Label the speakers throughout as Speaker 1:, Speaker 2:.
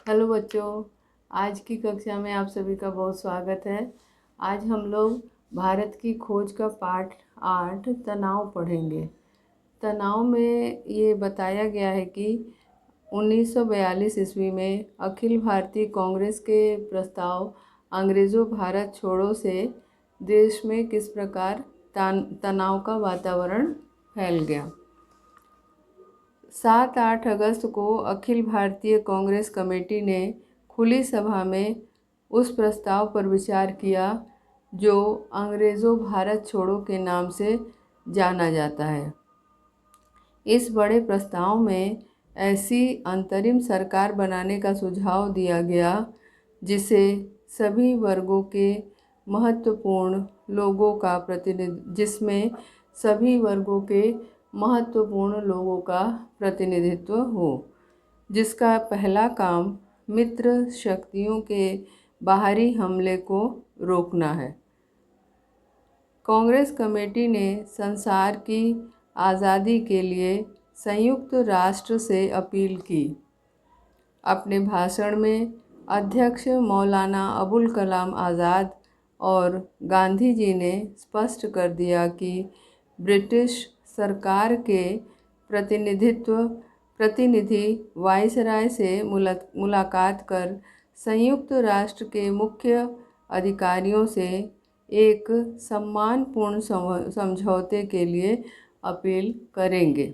Speaker 1: Hello बच्चों, आज की कक्षा में आप सभी का बहुत स्वागत है। आज हम लोग भारत की खोज का पाठ 8 तनाव पढ़ेंगे। तनाव में ये बताया गया है कि 1942 ईस्वी में अखिल भारतीय कांग्रेस के प्रस्ताव अंग्रेज़ों भारत छोड़ो से देश में किस प्रकार तनाव का वातावरण फैल गया। 7-8 अगस्त को अखिल भारतीय कांग्रेस कमेटी ने खुली सभा में उस प्रस्ताव पर विचार किया जो अंग्रेज़ों भारत छोड़ो के नाम से जाना जाता है। इस बड़े प्रस्ताव में ऐसी अंतरिम सरकार बनाने का सुझाव दिया गया जिसे सभी वर्गों के महत्वपूर्ण लोगों का जिसमें सभी वर्गों के महत्वपूर्ण लोगों का प्रतिनिधित्व हो, जिसका पहला काम मित्र शक्तियों के बाहरी हमले को रोकना है। कांग्रेस कमेटी ने संसार की आज़ादी के लिए संयुक्त राष्ट्र से अपील की। अपने भाषण में अध्यक्ष मौलाना अबुल कलाम आज़ाद और गांधी जी ने स्पष्ट कर दिया कि ब्रिटिश सरकार के प्रतिनिधि वायसराय से मुलाकात कर संयुक्त राष्ट्र के मुख्य अधिकारियों से एक सम्मानपूर्ण समझौते के लिए अपील करेंगे।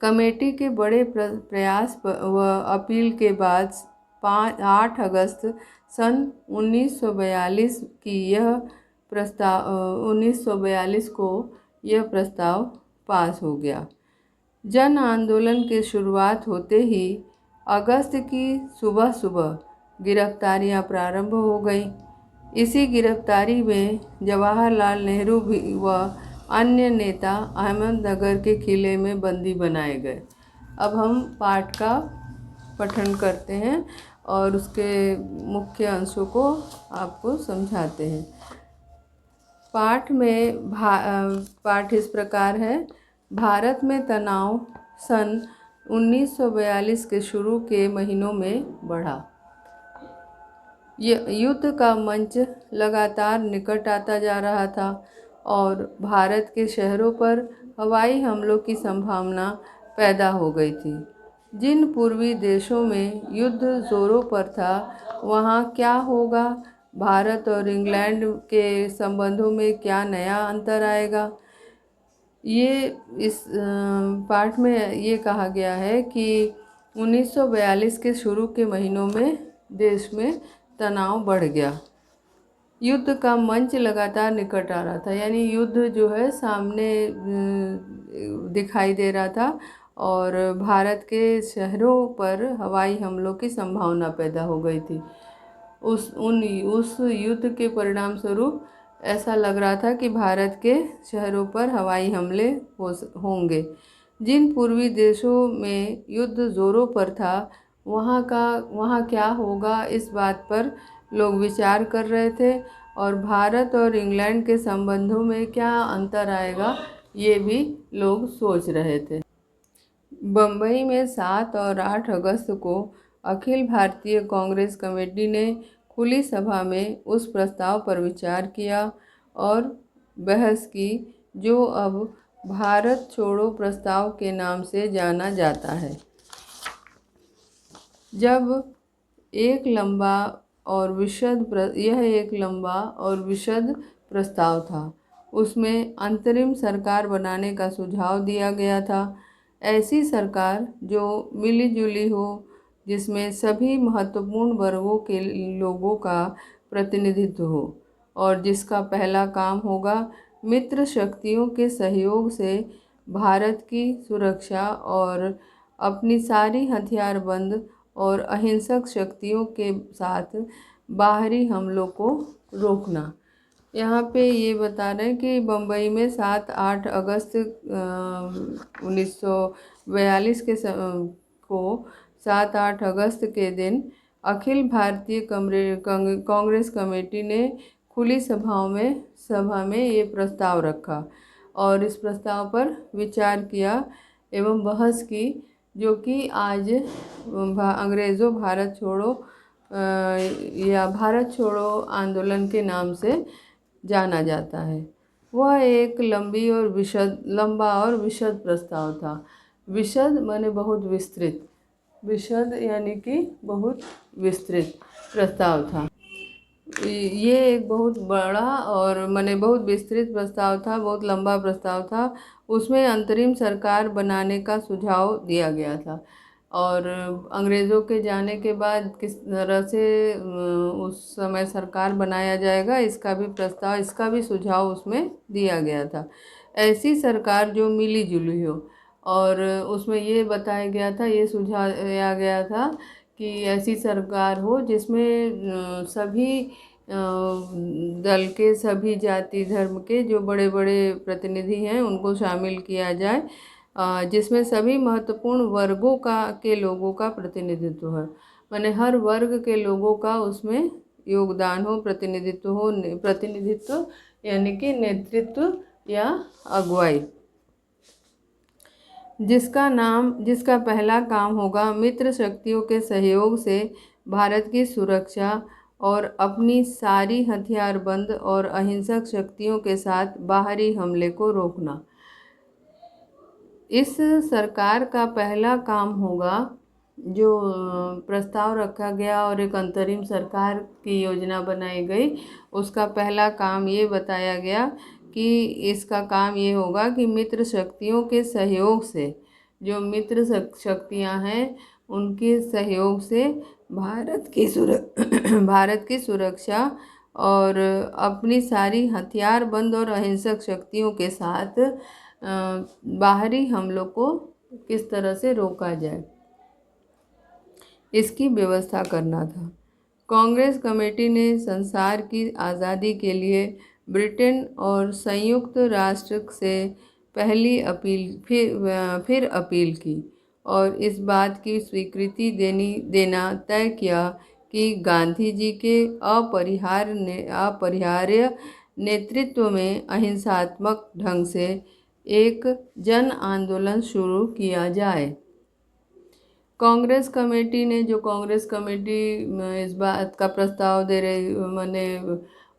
Speaker 1: कमेटी के बड़े प्रयास व अपील के बाद 8 अगस्त सन 1942 को यह प्रस्ताव पास हो गया। जन आंदोलन की शुरुआत होते ही अगस्त की सुबह सुबह गिरफ्तारियां प्रारंभ हो गईं। इसी गिरफ्तारी में जवाहरलाल नेहरू भी व अन्य नेता अहमदनगर के किले में बंदी बनाए गए। अब हम पाठ का पठन करते हैं और उसके मुख्य अंशों को आपको समझाते हैं। पाठ इस प्रकार है। भारत में तनाव सन 1942 के शुरू के महीनों में बढ़ा। युद्ध का मंच लगातार निकट आता जा रहा था और भारत के शहरों पर हवाई हमलों की संभावना पैदा हो गई थी। जिन पूर्वी देशों में युद्ध जोरों पर था, वहाँ क्या होगा? भारत और इंग्लैंड के संबंधों में क्या नया अंतर आएगा? ये इस पाठ में ये कहा गया है कि 1942 के शुरू के महीनों में देश में तनाव बढ़ गया। युद्ध का मंच लगातार निकट आ रहा था, यानी युद्ध जो है सामने दिखाई दे रहा था और भारत के शहरों पर हवाई हमलों की संभावना पैदा हो गई थी। उस युद्ध के परिणाम स्वरूप ऐसा लग रहा था कि भारत के शहरों पर हवाई हमले होंगे। जिन पूर्वी देशों में युद्ध जोरों पर था, वहाँ क्या होगा, इस बात पर लोग विचार कर रहे थे और भारत और इंग्लैंड के संबंधों में क्या अंतर आएगा, ये भी लोग सोच रहे थे। बम्बई में 7 और 8 अगस्त को अखिल भारतीय कांग्रेस कमेटी ने खुली सभा में उस प्रस्ताव पर विचार किया और बहस की जो अब भारत छोड़ो प्रस्ताव के नाम से जाना जाता है। यह एक लंबा और विशद प्रस्ताव था। उसमें अंतरिम सरकार बनाने का सुझाव दिया गया था। ऐसी सरकार जो मिली-जुली हो, जिसमें सभी महत्वपूर्ण वर्गों के लोगों का प्रतिनिधित्व हो और जिसका पहला काम होगा मित्र शक्तियों के सहयोग से भारत की सुरक्षा और अपनी सारी हथियारबंद और अहिंसक शक्तियों के साथ बाहरी हमलों को रोकना। यहाँ पे ये बता रहे हैं कि बम्बई में 7-8 अगस्त 1942 को 7-8 अगस्त के दिन अखिल भारतीय कांग्रेस कमेटी ने खुली सभा में ये प्रस्ताव रखा और इस प्रस्ताव पर विचार किया एवं बहस की जो कि आज अंग्रेज़ों भारत छोड़ो या भारत छोड़ो आंदोलन के नाम से जाना जाता है। वह एक लंबा और विशद प्रस्ताव था। विशद माने बहुत विस्तृत, विशद यानी कि बहुत विस्तृत प्रस्ताव था। ये एक बहुत बड़ा और माने बहुत विस्तृत प्रस्ताव था, बहुत लंबा प्रस्ताव था। उसमें अंतरिम सरकार बनाने का सुझाव दिया गया था और अंग्रेज़ों के जाने के बाद किस तरह से उस समय सरकार बनाया जाएगा इसका भी प्रस्ताव, इसका भी सुझाव उसमें दिया गया था। ऐसी सरकार जो मिली जुली हो, और उसमें ये बताया गया था, ये सुझाया गया था कि ऐसी सरकार हो जिसमें सभी दल के, सभी जाति धर्म के जो बड़े बड़े प्रतिनिधि हैं उनको शामिल किया जाए, जिसमें सभी महत्वपूर्ण वर्गों के लोगों का प्रतिनिधित्व है। माने हर वर्ग के लोगों का उसमें योगदान हो, प्रतिनिधित्व यानी कि नेतृत्व या अगुवाई। जिसका पहला काम होगा मित्र शक्तियों के सहयोग से भारत की सुरक्षा और अपनी सारी हथियारबंद और अहिंसक शक्तियों के साथ बाहरी हमले को रोकना। इस सरकार का पहला काम होगा, जो प्रस्ताव रखा गया और एक अंतरिम सरकार की योजना बनाई गई, उसका पहला काम ये बताया गया कि इसका काम ये होगा कि मित्र शक्तियों के सहयोग से, जो मित्र शक्तियां हैं उनके सहयोग से भारत की सुरक्षा और अपनी सारी हथियारबंद और अहिंसक शक्तियों के साथ बाहरी हमलों को किस तरह से रोका जाए, इसकी व्यवस्था करना था। कांग्रेस कमेटी ने संसार की आज़ादी के लिए ब्रिटेन और संयुक्त राष्ट्र से पहली फिर अपील की और इस बात की स्वीकृति देना तय किया कि गांधी जी के अपरिहार्य नेतृत्व में अहिंसात्मक ढंग से एक जन आंदोलन शुरू किया जाए। कांग्रेस कमेटी इस बात का प्रस्ताव दे रही, मैंने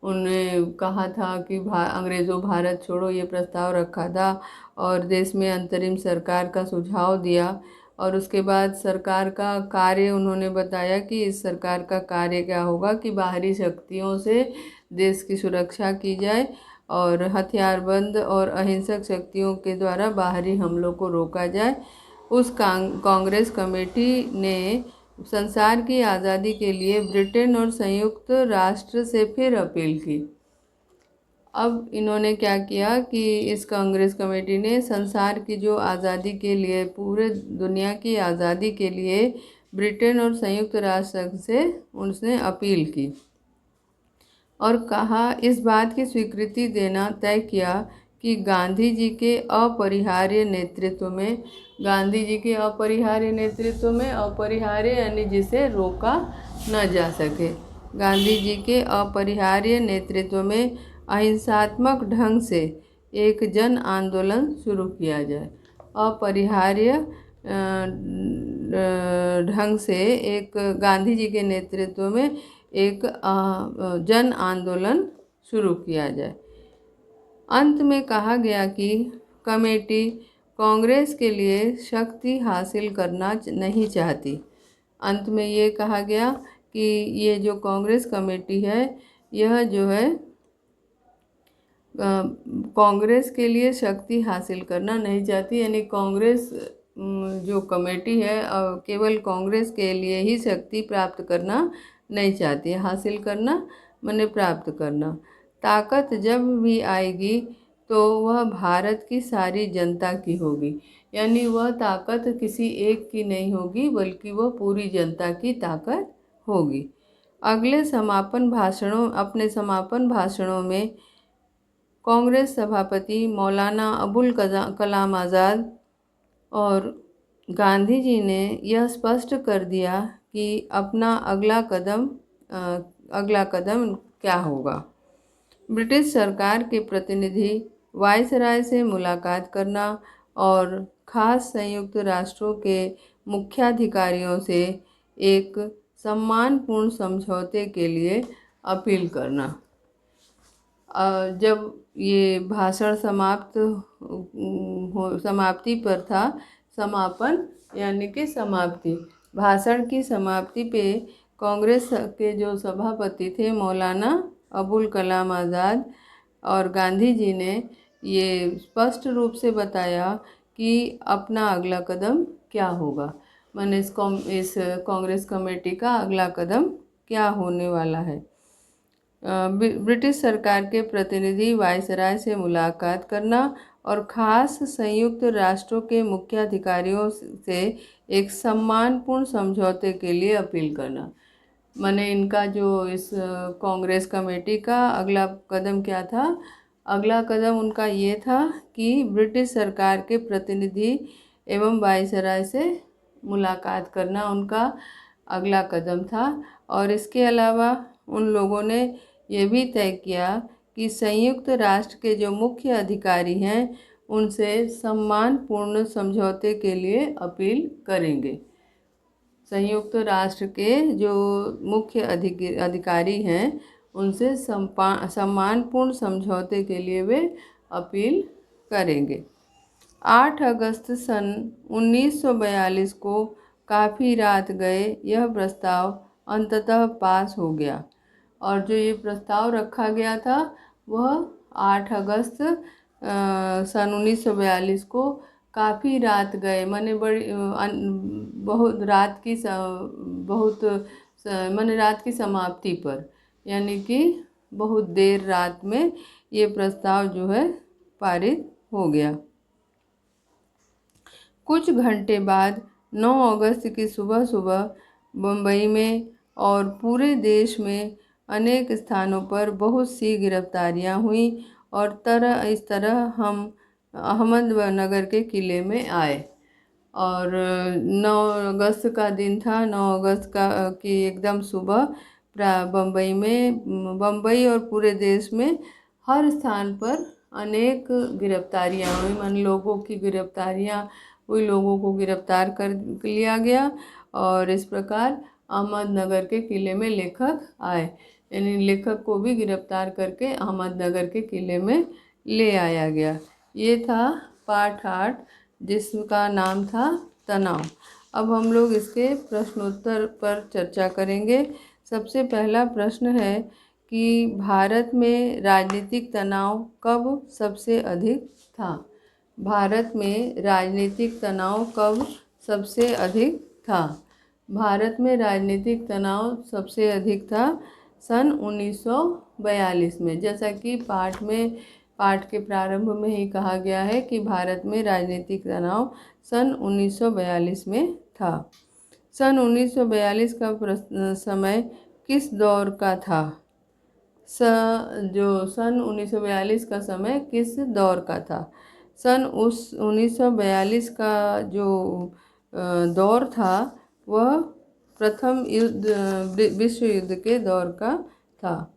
Speaker 1: उन्हें कहा था कि अंग्रेज़ों भारत छोड़ो ये प्रस्ताव रखा था और देश में अंतरिम सरकार का सुझाव दिया, और उसके बाद सरकार का कार्य उन्होंने बताया कि इस सरकार का कार्य क्या होगा कि बाहरी शक्तियों से देश की सुरक्षा की जाए और हथियारबंद और अहिंसक शक्तियों के द्वारा बाहरी हमलों को रोका जाए। उस कांग्रेस कमेटी ने संसार की आज़ादी के लिए ब्रिटेन और संयुक्त राष्ट्र से फिर अपील की। अब इन्होंने क्या किया कि इस कांग्रेस कमेटी ने संसार की जो आज़ादी के लिए, पूरे दुनिया की आज़ादी के लिए ब्रिटेन और संयुक्त राष्ट्र से उसने अपील की और कहा, इस बात की स्वीकृति देना तय किया कि गांधी जी के अपरिहार्य नेतृत्व में, अपरिहार्य यानी जिसे रोका न जा सके, गांधी जी के अपरिहार्य नेतृत्व में अहिंसात्मक ढंग से एक जन आंदोलन शुरू किया जाए। अपरिहार्य ढंग से एक, गांधी जी के नेतृत्व में एक जन आंदोलन शुरू किया जाए। अंत में कहा गया कि कमेटी कांग्रेस के लिए शक्ति हासिल करना नहीं चाहती। अंत में ये कहा गया कि ये जो कांग्रेस कमेटी है, यह जो है कांग्रेस के लिए शक्ति हासिल करना नहीं चाहती, यानी कांग्रेस जो कमेटी है केवल कांग्रेस के लिए ही शक्ति प्राप्त करना नहीं चाहती है। हासिल करना माने प्राप्त करना। ताकत जब भी आएगी तो वह भारत की सारी जनता की होगी, यानी वह ताकत किसी एक की नहीं होगी बल्कि वह पूरी जनता की ताकत होगी। अपने समापन भाषणों में कांग्रेस सभापति मौलाना अबुल कलाम आज़ाद और गांधी जी ने यह स्पष्ट कर दिया कि अपना अगला कदम क्या होगा। ब्रिटिश सरकार के प्रतिनिधि वायसराय से मुलाकात करना और खास संयुक्त राष्ट्रों के मुख्याधिकारियों से एक सम्मानपूर्ण समझौते के लिए अपील करना। जब ये भाषण समाप्ति पर था, समापन यानी कि समाप्ति, भाषण की समाप्ति पे कांग्रेस के जो सभापति थे मौलाना अबुल कलाम आज़ाद और गांधी जी ने ये स्पष्ट रूप से बताया कि अपना अगला कदम क्या होगा। मैंने इस कांग्रेस कमेटी का अगला कदम क्या होने वाला है। ब्रिटिश सरकार के प्रतिनिधि वायसराय से मुलाकात करना और ख़ास संयुक्त राष्ट्रों के मुख्याधिकारियों से एक सम्मानपूर्ण समझौते के लिए अपील करना। मैंने इनका जो इस कांग्रेस कमेटी का अगला कदम क्या था, अगला कदम उनका ये था कि ब्रिटिश सरकार के प्रतिनिधि एवं वायसराय से मुलाकात करना उनका अगला कदम था। और इसके अलावा उन लोगों ने ये भी तय किया कि संयुक्त राष्ट्र के जो मुख्य अधिकारी हैं उनसे सम्मानपूर्ण समझौते के लिए अपील करेंगे। संयुक्त राष्ट्र के जो मुख्य अधिकारी हैं उनसे सम्मानपूर्ण समझौते के लिए वे अपील करेंगे। 8 अगस्त सन 1942 को काफ़ी रात गए यह प्रस्ताव अंततः पास हो गया। और जो ये प्रस्ताव रखा गया था वह 8 अगस्त सन 1942 को काफ़ी रात गए, माने बहुत रात की समाप्ति पर, यानी कि बहुत देर रात में ये प्रस्ताव जो है पारित हो गया। कुछ घंटे बाद 9 अगस्त की सुबह सुबह मुंबई में और पूरे देश में अनेक स्थानों पर बहुत सी गिरफ्तारियां हुई और इस तरह हम अहमदनगर के किले में आए। और 9 अगस्त का दिन था। 9 अगस्त की एकदम सुबह बम्बई और पूरे देश में हर स्थान पर अनेक गिरफ्तारियां हुई, लोगों की गिरफ्तारियां हुई, लोगों को गिरफ्तार कर लिया गया। और इस प्रकार अहमदनगर के किले में लेखक आए, यानी लेखक को भी गिरफ्तार करके अहमदनगर के किले में ले आया गया। ये था पाठ 8 जिसका नाम था तनाव। अब हम लोग इसके प्रश्नोत्तर पर चर्चा करेंगे। सबसे पहला प्रश्न है कि भारत में राजनीतिक तनाव कब सबसे अधिक था? भारत में राजनीतिक तनाव कब सबसे अधिक था? भारत में राजनीतिक तनाव सबसे अधिक था सन 1942 में। जैसा कि पाठ के प्रारंभ में ही कहा गया है कि भारत में राजनीतिक तनाव सन 1942 में था। सन 1942 का समय किस दौर का था? सन 1942 का समय किस दौर का था? सन 1942 का जो दौर था वह प्रथम विश्व युद्ध के दौर का था।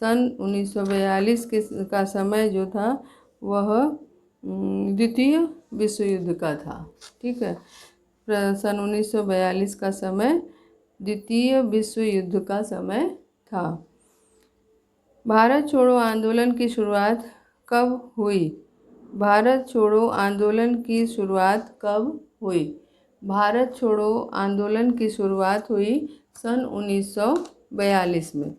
Speaker 1: सन 1942 का समय जो था वह द्वितीय विश्व युद्ध का था। ठीक है, सन 1942 का समय द्वितीय विश्व युद्ध का समय था। भारत छोड़ो आंदोलन की शुरुआत कब हुई? भारत छोड़ो आंदोलन की शुरुआत कब हुई? भारत छोड़ो आंदोलन की शुरुआत हुई सन 1942 में।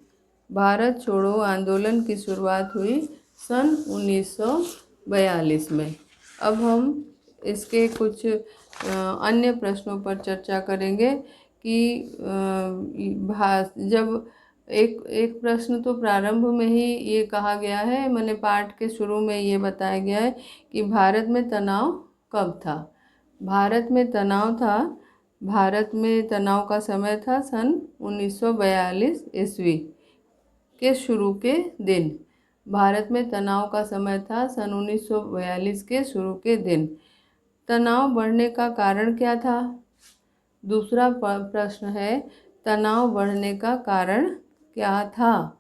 Speaker 1: भारत छोड़ो आंदोलन की शुरुआत हुई सन 1942 में। अब हम इसके कुछ अन्य प्रश्नों पर चर्चा करेंगे कि जब एक प्रश्न तो प्रारंभ में ही ये कहा गया है, मैंने पाठ के शुरू में ये बताया गया है कि भारत में तनाव कब था। भारत में तनाव था, भारत में तनाव का समय था सन 1942 ईस्वी के शुरू के दिन। भारत में तनाव का समय था सन 1942 के शुरू के दिन। तनाव बढ़ने का कारण क्या था? दूसरा प्रश्न है तनाव बढ़ने का कारण क्या था?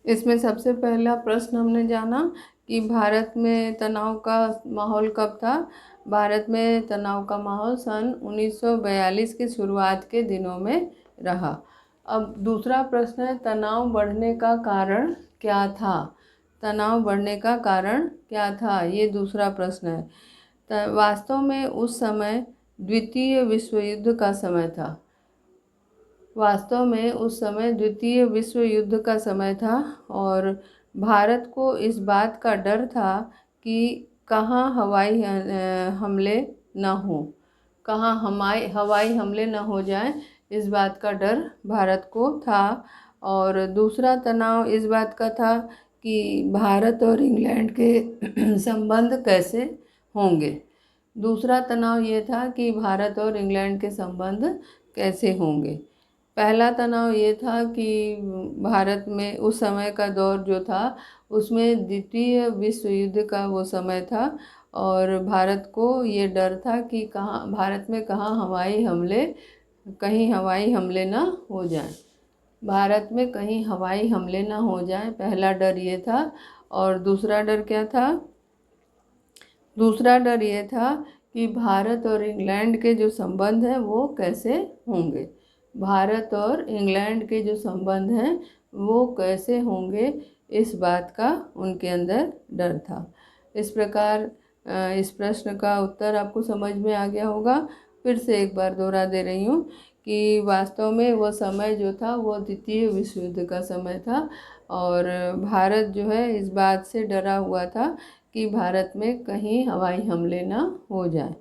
Speaker 1: इसमें सबसे पहला प्रश्न हमने जाना कि भारत में तनाव का माहौल कब था। भारत में तनाव का माहौल सन 1942 की शुरुआत के दिनों में रहा। अब दूसरा प्रश्न है, तनाव बढ़ने का कारण क्या था। तनाव बढ़ने का कारण क्या था, ये दूसरा प्रश्न है। वास्तव में उस समय द्वितीय विश्व युद्ध का समय था। वास्तव में उस समय द्वितीय विश्व युद्ध का समय था और भारत को इस बात का डर था कि कहाँ हवाई हमले न हो, कहाँ हवाई हमले न हो जाए, इस बात का डर भारत को था। और दूसरा तनाव इस बात का था कि भारत और इंग्लैंड के संबंध कैसे होंगे। दूसरा तनाव ये था कि भारत और इंग्लैंड के संबंध कैसे होंगे। पहला तनाव ये था कि भारत में उस समय का दौर जो था उसमें द्वितीय विश्व युद्ध का वो समय था और भारत को ये डर था कि भारत में कहीं हवाई हमले ना हो जाए। भारत में कहीं हवाई हमले ना हो जाए, पहला डर ये था। और दूसरा डर क्या था। दूसरा डर ये था कि भारत और इंग्लैंड के जो संबंध हैं वो कैसे होंगे। भारत और इंग्लैंड के जो संबंध हैं वो कैसे होंगे, इस बात का उनके अंदर डर था। इस प्रकार इस प्रश्न का उत्तर आपको समझ में आ गया होगा। फिर से एक बार दोहरा दे रही हूँ कि वास्तव में वो समय जो था वो द्वितीय विश्व युद्ध का समय था और भारत जो है इस बात से डरा हुआ था कि भारत में कहीं हवाई हमले ना हो जाए।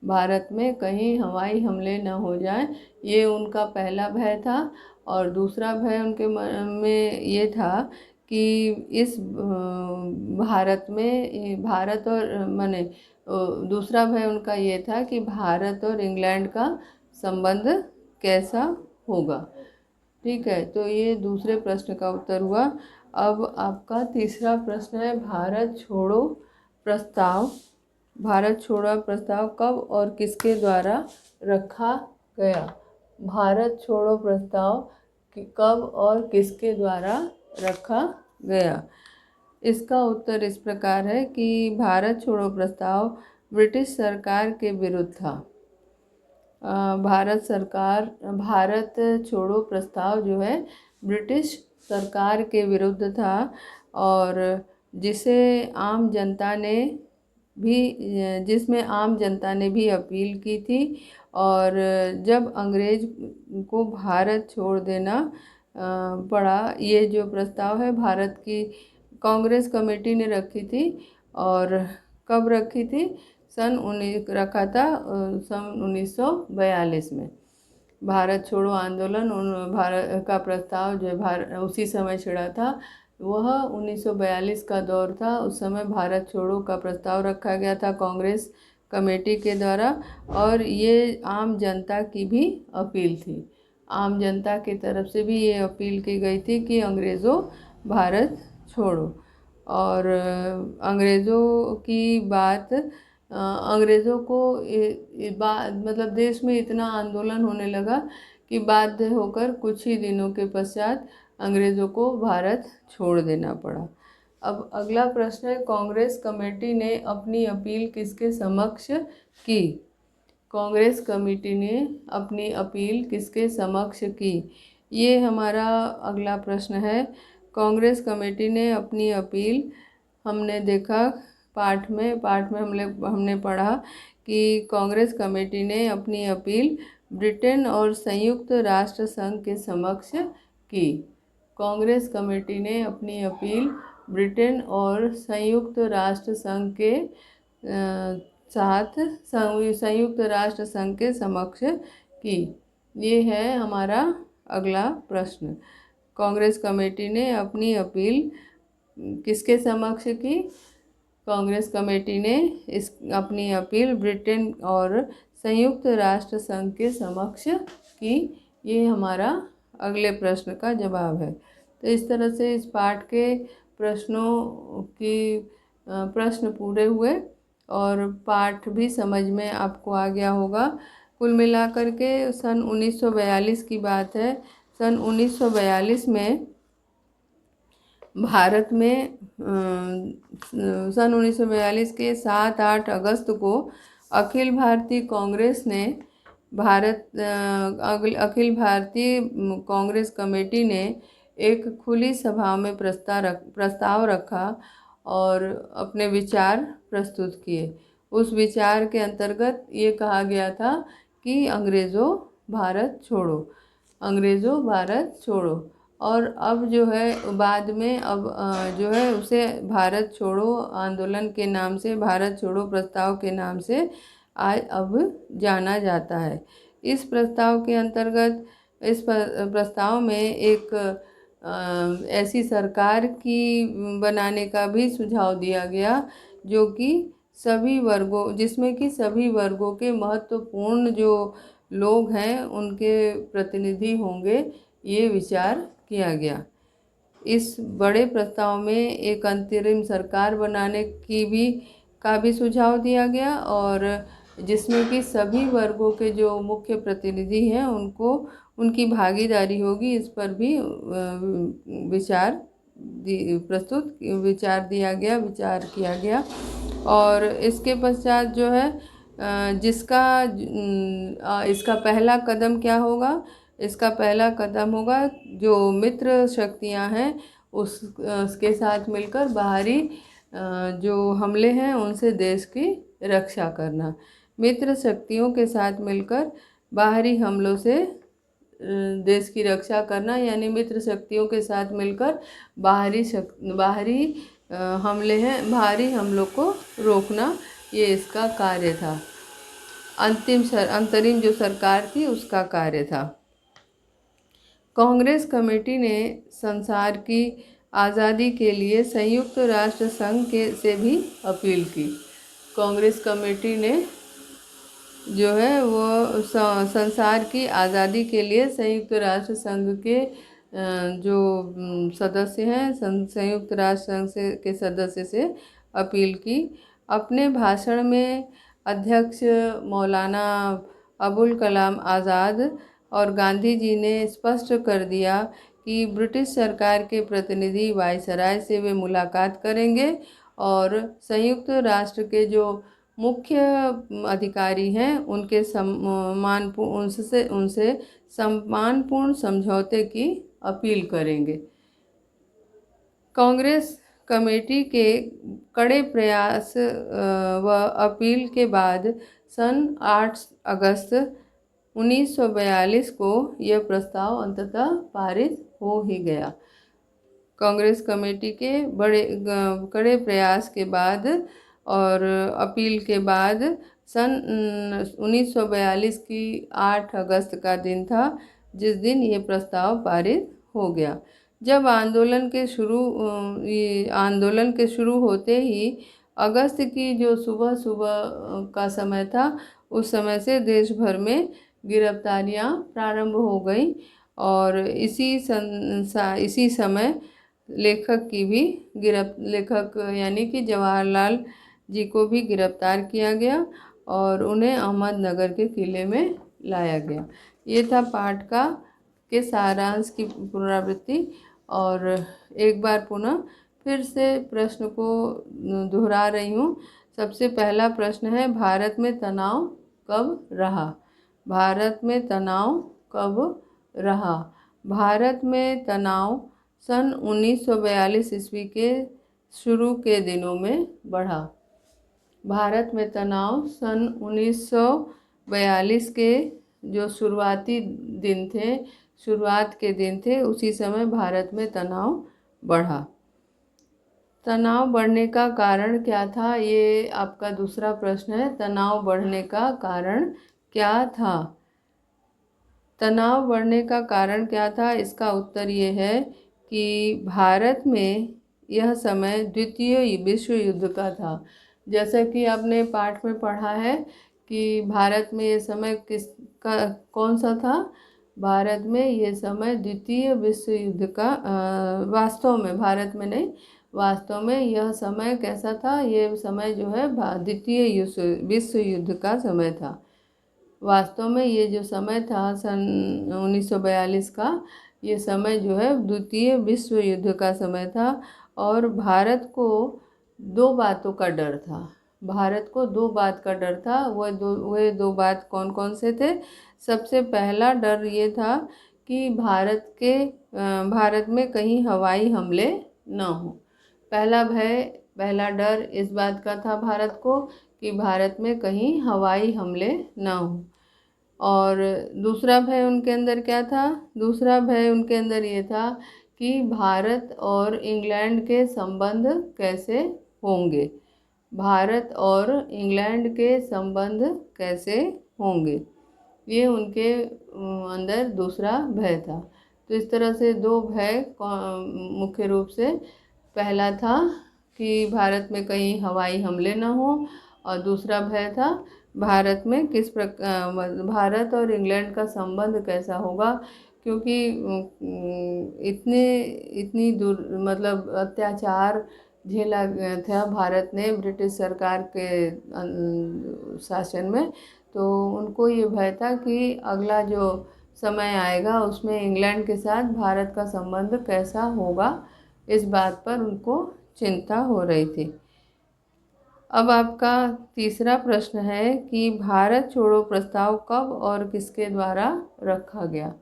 Speaker 1: भारत में कहीं हवाई हमले न हो जाए, ये उनका पहला भय था। और दूसरा भय उनके मन में ये था कि इस भारत और दूसरा भय उनका ये था कि भारत और इंग्लैंड का संबंध कैसा होगा। ठीक है, तो ये दूसरे प्रश्न का उत्तर हुआ। अब आपका तीसरा प्रश्न है, भारत छोड़ो प्रस्ताव। भारत छोड़ो प्रस्ताव कब और किसके द्वारा रखा गया। भारत छोड़ो प्रस्ताव कब और किसके द्वारा रखा गया। इसका उत्तर इस प्रकार है कि भारत छोड़ो प्रस्ताव ब्रिटिश सरकार के विरुद्ध था। भारत छोड़ो प्रस्ताव जो है ब्रिटिश सरकार के विरुद्ध था और जिसमें आम जनता ने भी अपील की थी। और जब अंग्रेज को भारत छोड़ देना पड़ा, ये जो प्रस्ताव है भारत की कांग्रेस कमेटी ने रखी थी। और कब रखी थी, रखा था सन 1942 में। भारत छोड़ो आंदोलन भारत का प्रस्ताव जो उसी समय छिड़ा था, वह 1942 का दौर था। उस समय भारत छोड़ो का प्रस्ताव रखा गया था कांग्रेस कमेटी के द्वारा और ये आम जनता की भी अपील थी। आम जनता की तरफ से भी ये अपील की गई थी कि अंग्रेज़ों भारत छोड़ो। और अंग्रेज़ों की बात अंग्रेज़ों को मतलब देश में इतना आंदोलन होने लगा कि बाध्य होकर कुछ ही दिनों के पश्चात अंग्रेज़ों को भारत छोड़ देना पड़ा। अब अगला प्रश्न है, कांग्रेस कमेटी ने अपनी अपील किसके समक्ष की। कांग्रेस कमेटी ने अपनी अपील किसके समक्ष की, ये हमारा अगला प्रश्न है। कांग्रेस कमेटी ने अपनी अपील, हमने देखा पाठ में हमने पढ़ा कि कांग्रेस कमेटी ने अपनी अपील ब्रिटेन और संयुक्त राष्ट्र संघ के समक्ष की। कांग्रेस कमेटी ने अपनी अपील ब्रिटेन और संयुक्त राष्ट्र संघ के संयुक्त राष्ट्र संघ के समक्ष की। ये है हमारा अगला प्रश्न। कांग्रेस कमेटी ने अपनी अपील किसके समक्ष की। कांग्रेस कमेटी ने अपनी अपील ब्रिटेन और संयुक्त राष्ट्र संघ के समक्ष की। ये हमारा अगले प्रश्न का जवाब है। तो इस तरह से इस पाठ के प्रश्न पूरे हुए और पाठ भी समझ में आपको आ गया होगा। कुल मिलाकर के सन 1942 की बात है। सन 1942 में भारत में सन 1942 के 7-8 अगस्त को अखिल भारतीय कांग्रेस ने अखिल भारतीय कांग्रेस कमेटी ने एक खुली सभा में प्रस्ताव रखा और अपने विचार प्रस्तुत किए। उस विचार के अंतर्गत ये कहा गया था कि अंग्रेज़ों भारत छोड़ो, अंग्रेज़ों भारत छोड़ो। और अब जो है बाद में अब जो है उसे भारत छोड़ो आंदोलन के नाम से, भारत छोड़ो प्रस्ताव के नाम से आज अब जाना जाता है। इस प्रस्ताव के अंतर्गत इस प्रस्ताव में एक ऐसी सरकार की बनाने का भी सुझाव दिया गया जो कि सभी वर्गों, जिसमें कि सभी वर्गों के महत्वपूर्ण जो लोग हैं उनके प्रतिनिधि होंगे, ये विचार किया गया। इस बड़े प्रस्ताव में एक अंतरिम सरकार बनाने का भी सुझाव दिया गया और जिसमें कि सभी वर्गों के जो मुख्य प्रतिनिधि हैं उनकी भागीदारी होगी, इस पर भी विचार किया गया। और इसके पश्चात जो है इसका पहला कदम क्या होगा? इसका पहला कदम होगा जो मित्र शक्तियां हैं उसके साथ मिलकर बाहरी जो हमले हैं उनसे देश की रक्षा करना। मित्र शक्तियों के साथ मिलकर बाहरी हमलों से देश की रक्षा करना, यानी मित्र शक्तियों के साथ मिलकर बाहरी हमलों को रोकना, ये इसका कार्य था। अंतरिम जो सरकार थी उसका कार्य था। कांग्रेस कमेटी ने संसार की आज़ादी के लिए संयुक्त राष्ट्र संघ से भी अपील की। कांग्रेस कमेटी ने जो है वो संसार की आज़ादी के लिए संयुक्त राष्ट्र संघ के जो सदस्य हैं, संयुक्त राष्ट्र संघ के सदस्य से अपील की। अपने भाषण में अध्यक्ष मौलाना अबुल कलाम आज़ाद और गांधी जी ने स्पष्ट कर दिया कि ब्रिटिश सरकार के प्रतिनिधि वायसराय से वे मुलाकात करेंगे और संयुक्त राष्ट्र के जो मुख्य अधिकारी हैं उनसे सम्मानपूर्ण समझौते की अपील करेंगे। कांग्रेस कमेटी के कड़े प्रयास व अपील के बाद सन 8 अगस्त 1942 को यह प्रस्ताव अंततः पारित हो ही गया। कांग्रेस कमेटी के कड़े प्रयास के बाद और अपील के बाद सन 1942 की 8 अगस्त का दिन था जिस दिन ये प्रस्ताव पारित हो गया। जब आंदोलन के शुरू होते ही अगस्त की जो सुबह का समय था, उस समय से देश भर में गिरफ्तारियां प्रारंभ हो गई और इसी समय लेखक यानी कि जवाहरलाल जी को भी गिरफ्तार किया गया और उन्हें अहमदनगर के किले में लाया गया। ये था पाठ के सारांश की पुनरावृत्ति। और एक बार पुनः फिर से प्रश्न को दोहरा रही हूँ। सबसे पहला प्रश्न है, भारत में तनाव कब रहा? भारत में तनाव कब रहा? भारत में तनाव सन 1942 ईस्वी के शुरू के दिनों में बढ़ा। भारत में तनाव सन 1942 के जो शुरुआत के दिन थे, उसी समय भारत में तनाव बढ़ा। तनाव बढ़ने का कारण क्या था? ये आपका दूसरा प्रश्न है। तनाव बढ़ने का कारण क्या था? तनाव बढ़ने का कारण क्या था? इसका उत्तर ये है कि भारत में यह समय द्वितीय विश्व युद्ध का था। जैसा कि आपने पाठ में पढ़ा है कि भारत में ये समय कौन सा था? भारत में ये समय द्वितीय विश्व युद्ध का वास्तव में यह समय कैसा था? ये समय जो है द्वितीय विश्व युद्ध का समय था। वास्तव में ये जो समय था सन 1942 का, ये समय जो है द्वितीय विश्व युद्ध का समय था और भारत को दो बातों का डर था। भारत को दो बात का डर था। वे दो बात कौन कौन से थे? सबसे पहला डर ये था कि भारत में कहीं हवाई हमले न हो। पहला डर इस बात का था भारत को कि भारत में कहीं हवाई हमले न हो। और दूसरा भय उनके अंदर क्या था? दूसरा भय उनके अंदर ये था कि भारत और इंग्लैंड के संबंध कैसे होंगे। भारत और इंग्लैंड के संबंध कैसे होंगे, ये उनके अंदर दूसरा भय था। तो इस तरह से दो भय मुख्य रूप से, पहला था कि भारत में कहीं हवाई हमले न हो और दूसरा भय था भारत में भारत और इंग्लैंड का संबंध कैसा होगा, क्योंकि इतनी दूर मतलब अत्याचार झेला था भारत ने ब्रिटिश सरकार के शासन में। तो उनको ये भय था कि अगला जो समय आएगा उसमें इंग्लैंड के साथ भारत का संबंध कैसा होगा, इस बात पर उनको चिंता हो रही थी। अब आपका तीसरा प्रश्न है कि भारत छोड़ो प्रस्ताव कब और किसके द्वारा रखा गया।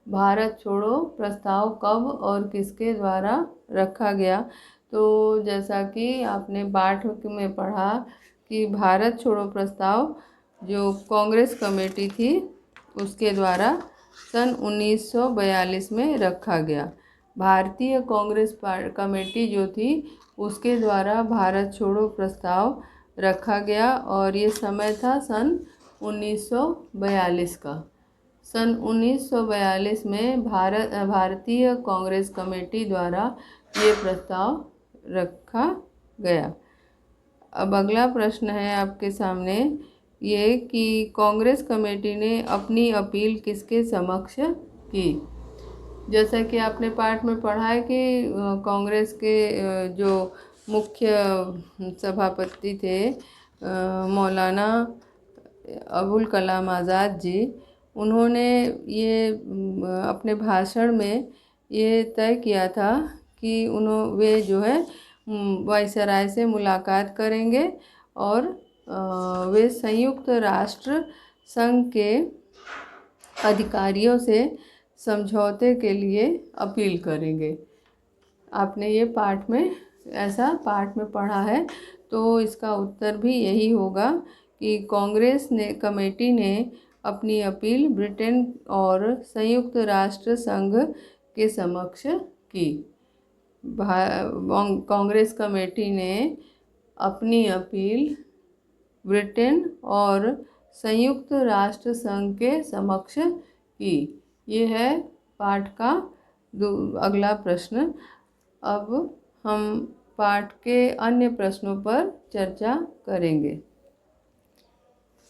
Speaker 1: भारत छोड़ो प्रस्ताव कब और किसके द्वारा रखा गया? तो जैसा कि आपने पाठ में पढ़ा कि भारत छोड़ो प्रस्ताव जो कांग्रेस कमेटी थी उसके द्वारा सन 1942 में रखा गया। भारतीय कांग्रेस कमेटी जो थी उसके द्वारा भारत छोड़ो प्रस्ताव रखा गया और ये समय था सन 1942 का। सन 1942 में भारतीय कांग्रेस कमेटी द्वारा ये प्रस्ताव रखा गया। अब अगला प्रश्न है आपके सामने ये कि कांग्रेस कमेटी ने अपनी अपील किसके समक्ष की। जैसा कि आपने पाठ में पढ़ा है कि कांग्रेस के जो मुख्य सभापति थे मौलाना अबुल कलाम आज़ाद जी, उन्होंने ये अपने भाषण में ये तय किया था कि वे जो है वायसराय से मुलाकात करेंगे और वे संयुक्त राष्ट्र संघ के अधिकारियों से समझौते के लिए अपील करेंगे। आपने ये पाठ में पढ़ा है, तो इसका उत्तर भी यही होगा कि कांग्रेस कमेटी ने अपनी अपील ब्रिटेन और संयुक्त राष्ट्र संघ के समक्ष की। कांग्रेस कमेटी ने अपनी अपील ब्रिटेन और संयुक्त राष्ट्र संघ के समक्ष की। ये है पाठ का अगला प्रश्न। अब हम पाठ के अन्य प्रश्नों पर चर्चा करेंगे।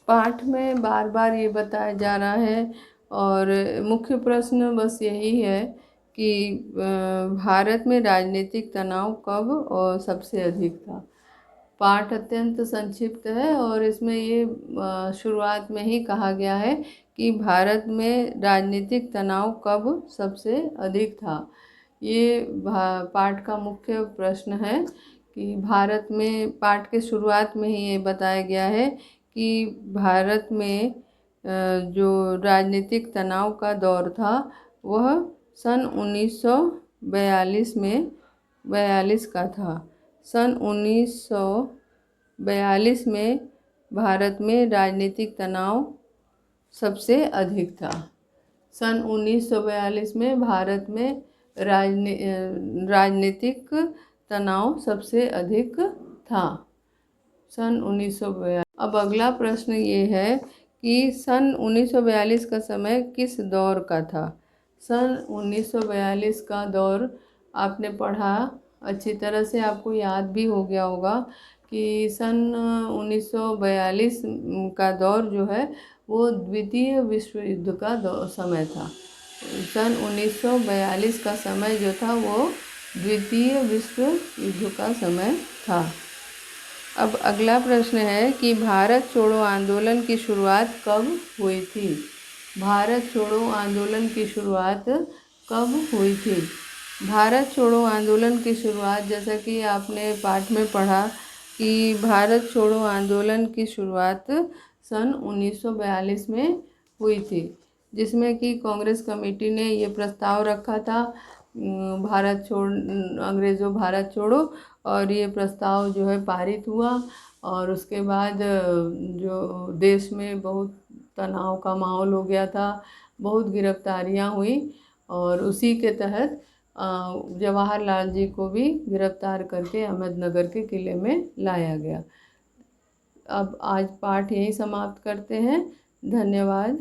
Speaker 1: पाठ में बार बार ये बताया जा रहा है और मुख्य प्रश्न बस यही है कि भारत में राजनीतिक तनाव कब और सबसे अधिक था। पाठ अत्यंत संक्षिप्त है और इसमें ये शुरुआत में ही कहा गया है कि भारत में राजनीतिक तनाव कब सबसे अधिक था। ये पाठ का मुख्य प्रश्न है कि भारत में, पाठ के शुरुआत में ही ये बताया गया है कि भारत में जो राजनीतिक तनाव का दौर था वह सन 1942 का था। सन 1942 में भारत में राजनीतिक तनाव सबसे अधिक था। सन 1942 में भारत में राजनीतिक तनाव सबसे अधिक था। सन 1942। अब अगला प्रश्न ये है कि सन 1942 का समय किस दौर का था। सन 1942 का दौर आपने पढ़ा अच्छी तरह से, आपको याद भी हो गया होगा कि सन 1942 का दौर जो है वो द्वितीय विश्व युद्ध का समय था। सन 1942 का समय जो था वो द्वितीय विश्व युद्ध का समय था। अब अगला प्रश्न है कि भारत छोड़ो आंदोलन की शुरुआत कब हुई थी। भारत छोड़ो आंदोलन की शुरुआत कब हुई थी? भारत छोड़ो आंदोलन की शुरुआत, जैसा कि आपने पाठ में पढ़ा कि भारत छोड़ो आंदोलन की शुरुआत सन 1942 में हुई थी, जिसमें कि कांग्रेस कमेटी ने ये प्रस्ताव रखा था, भारत छोड़ अंग्रेज़ों भारत छोड़ो, और ये प्रस्ताव जो है पारित हुआ। और उसके बाद जो देश में बहुत तनाव का माहौल हो गया था, बहुत गिरफ्तारियां हुई, और उसी के तहत जवाहरलाल जी को भी गिरफ्तार करके अहमदनगर के किले में लाया गया। अब आज पाठ यहीं समाप्त करते हैं। धन्यवाद।